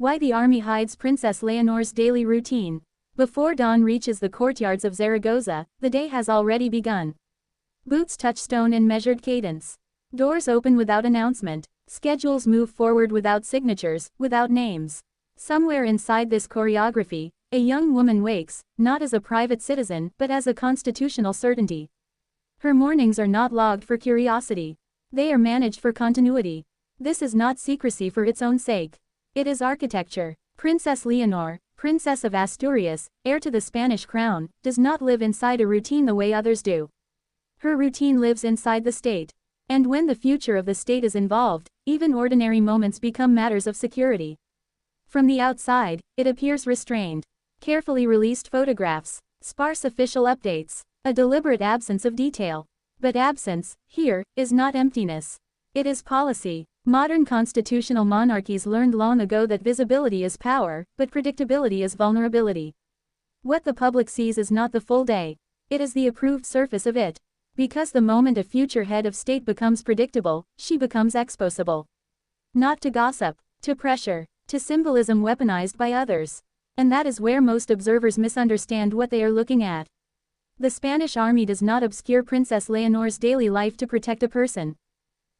Why the army hides Princess Leonor's daily routine. Before dawn reaches the courtyards of Zaragoza, the day has already begun. Boots touch stone in measured cadence. Doors open without announcement. Schedules move forward without signatures, without names. Somewhere inside this choreography, a young woman wakes, not as a private citizen, but as a constitutional certainty. Her mornings are not logged for curiosity. They are managed for continuity. This is not secrecy for its own sake. It is architecture. Princess Leonor, Princess of Asturias, heir to the Spanish crown, does not live inside a routine the way others do. Her routine lives inside the state. And when the future of the state is involved, even ordinary moments become matters of security. From the outside, it appears restrained. Carefully released photographs, sparse official updates, a deliberate absence of detail. But absence, here, is not emptiness. It is policy. Modern constitutional monarchies learned long ago that visibility is power, but predictability is vulnerability. What the public sees is not the full day. It is the approved surface of it. Because the moment a future head of state becomes predictable, she becomes exposable. Not to gossip, to pressure, to symbolism weaponized by others. And that is where most observers misunderstand what they are looking at. The Spanish army does not obscure Princess Leonor's daily life to protect a person.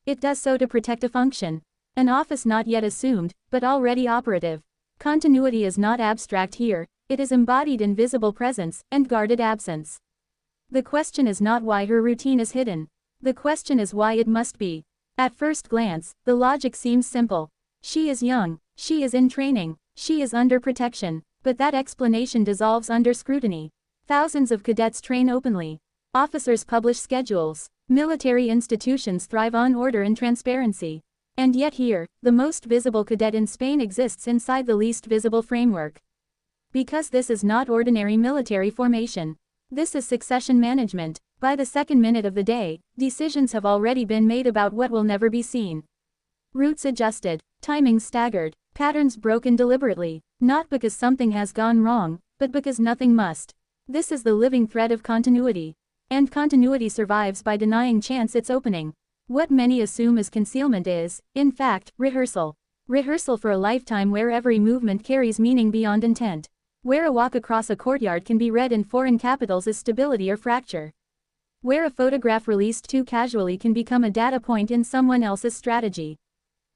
It does so to protect a function. An office not yet assumed, but already operative. Continuity is not abstract here, it is embodied in visible presence and guarded absence. The question is not why her routine is hidden. The question is why it must be. At first glance, the logic seems simple. She is young, she is in training, she is under protection, but that explanation dissolves under scrutiny. Thousands of cadets train openly. Officers publish schedules. Military institutions thrive on order and transparency. And yet here, the most visible cadet in Spain exists inside the least visible framework. Because this is not ordinary military formation. This is succession management. By the second minute of the day, decisions have already been made about what will never be seen. Routes adjusted, timings staggered, patterns broken deliberately, not because something has gone wrong, but because nothing must. This is the living thread of continuity. And continuity survives by denying chance its opening. What many assume is concealment is, in fact, rehearsal. Rehearsal for a lifetime where every movement carries meaning beyond intent. Where a walk across a courtyard can be read in foreign capitals as stability or fracture. Where a photograph released too casually can become a data point in someone else's strategy.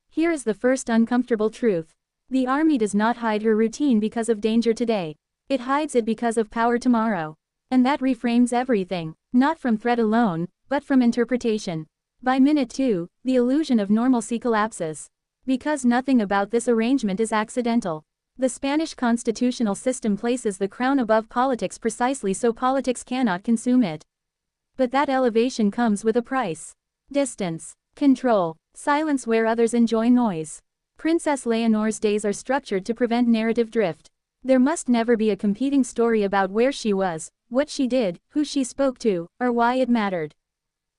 Here is the first uncomfortable truth. The army does not hide her routine because of danger today. It hides it because of power tomorrow. And that reframes everything, not from threat alone, but from interpretation. By minute 2, the illusion of normalcy collapses. Because nothing about this arrangement is accidental. The Spanish constitutional system places the crown above politics precisely so politics cannot consume it. But that elevation comes with a price. Distance, control, silence where others enjoy noise. Princess Leonor's days are structured to prevent narrative drift. There must never be a competing story about where she was, what she did, who she spoke to, or why it mattered.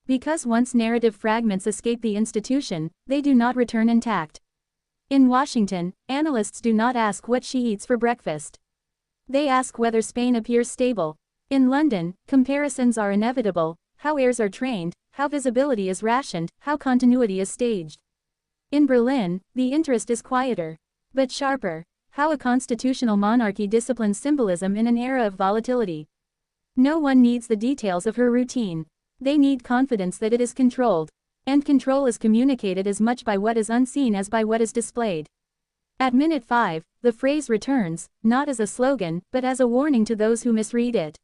Because once narrative fragments escape the institution, they do not return intact. In Washington, analysts do not ask what she eats for breakfast. They ask whether Spain appears stable. In London, comparisons are inevitable, how heirs are trained, how visibility is rationed, how continuity is staged. In Berlin, the interest is quieter, but sharper, how a constitutional monarchy disciplines symbolism in an era of volatility. No one needs the details of her routine. They need confidence that it is controlled. And control is communicated as much by what is unseen as by what is displayed. At minute 5, the phrase returns, not as a slogan, but as a warning to those who misread it.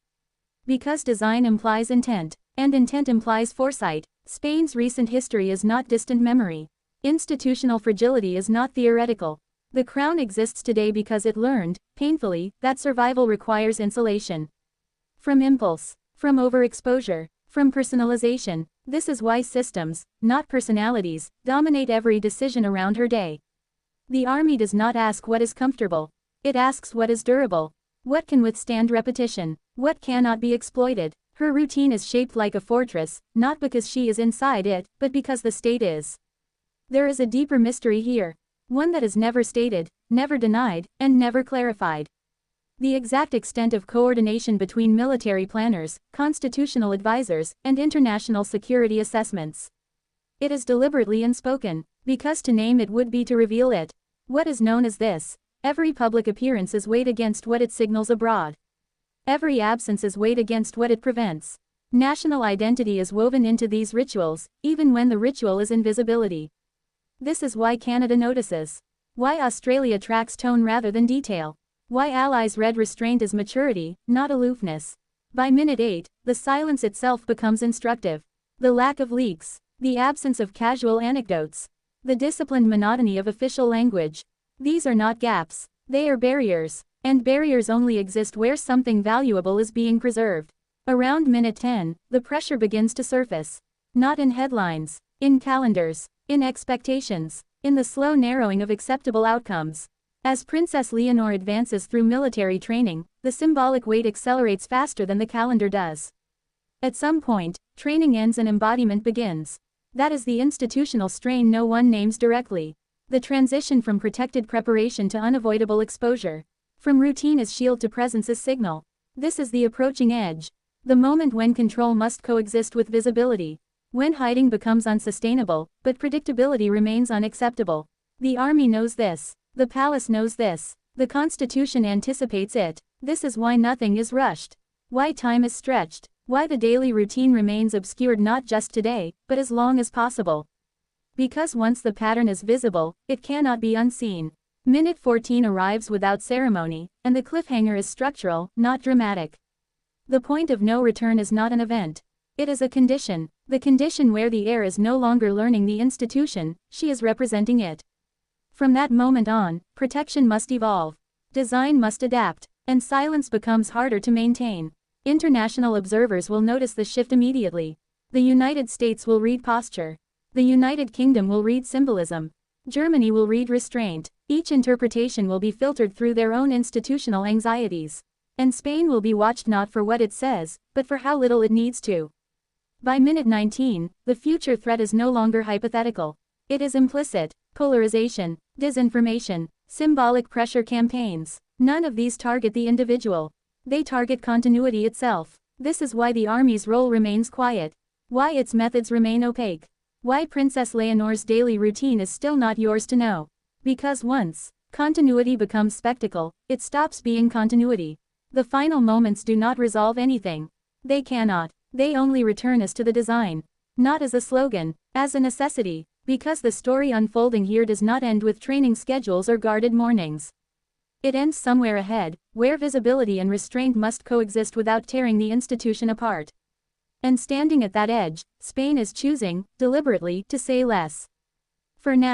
Because design implies intent, and intent implies foresight, Spain's recent history is not distant memory. Institutional fragility is not theoretical. The crown exists today because it learned, painfully, that survival requires insulation. From impulse, from overexposure, from personalization. This is why systems, not personalities, dominate every decision around her day. The army does not ask what is comfortable. It asks what is durable. What can withstand repetition? What cannot be exploited? Her routine is shaped like a fortress, not because she is inside it, but because the state is. There is a deeper mystery here. One that is never stated, never denied, and never clarified. The exact extent of coordination between military planners, constitutional advisors, and international security assessments. It is deliberately unspoken, because to name it would be to reveal it. What is known as this Every public appearance is weighed against what it signals abroad. Every absence is weighed against what it prevents. National identity is woven into these rituals, even when the ritual is invisibility. This is why Canada notices. Why Australia tracks tone rather than detail. Why allies read restraint as maturity, not aloofness. By minute 8, the silence itself becomes instructive. The lack of leaks, the absence of casual anecdotes, the disciplined monotony of official language. These are not gaps, they are barriers, and barriers only exist where something valuable is being preserved. Around minute 10, the pressure begins to surface. Not in headlines, in calendars, in expectations, in the slow narrowing of acceptable outcomes. As Princess Leonor advances through military training, the symbolic weight accelerates faster than the calendar does. At some point, training ends and embodiment begins. That is the institutional strain no one names directly. The transition from protected preparation to unavoidable exposure. From routine as shield to presence as signal. This is the approaching edge. The moment when control must coexist with visibility. When hiding becomes unsustainable, but predictability remains unacceptable. The army knows this. The palace knows this. The Constitution anticipates it. This is why nothing is rushed. Why time is stretched. Why the daily routine remains obscured not just today, but as long as possible. Because once the pattern is visible, it cannot be unseen. Minute 14 arrives without ceremony, and the cliffhanger is structural, not dramatic. The point of no return is not an event. It is a condition. The condition where the heir is no longer learning the institution, she is representing it. From that moment on, protection must evolve. Design must adapt, and silence becomes harder to maintain. International observers will notice the shift immediately. The United States will read posture. The United Kingdom will read symbolism. Germany will read restraint. Each interpretation will be filtered through their own institutional anxieties. And Spain will be watched not for what it says, but for how little it needs to. By minute 19, the future threat is no longer hypothetical. It is implicit. Polarization, disinformation, symbolic pressure campaigns. None of these target the individual. They target continuity itself. This is why the army's role remains quiet. Why its methods remain opaque. Why Princess Leonor's daily routine is still not yours to know. Because once continuity becomes spectacle, it stops being continuity. The final moments do not resolve anything. They cannot. They only return us to the design. Not as a slogan, as a necessity. Because the story unfolding here does not end with training schedules or guarded mornings. It ends somewhere ahead, where visibility and restraint must coexist without tearing the institution apart. And standing at that edge, Spain is choosing, deliberately, to say less. For now.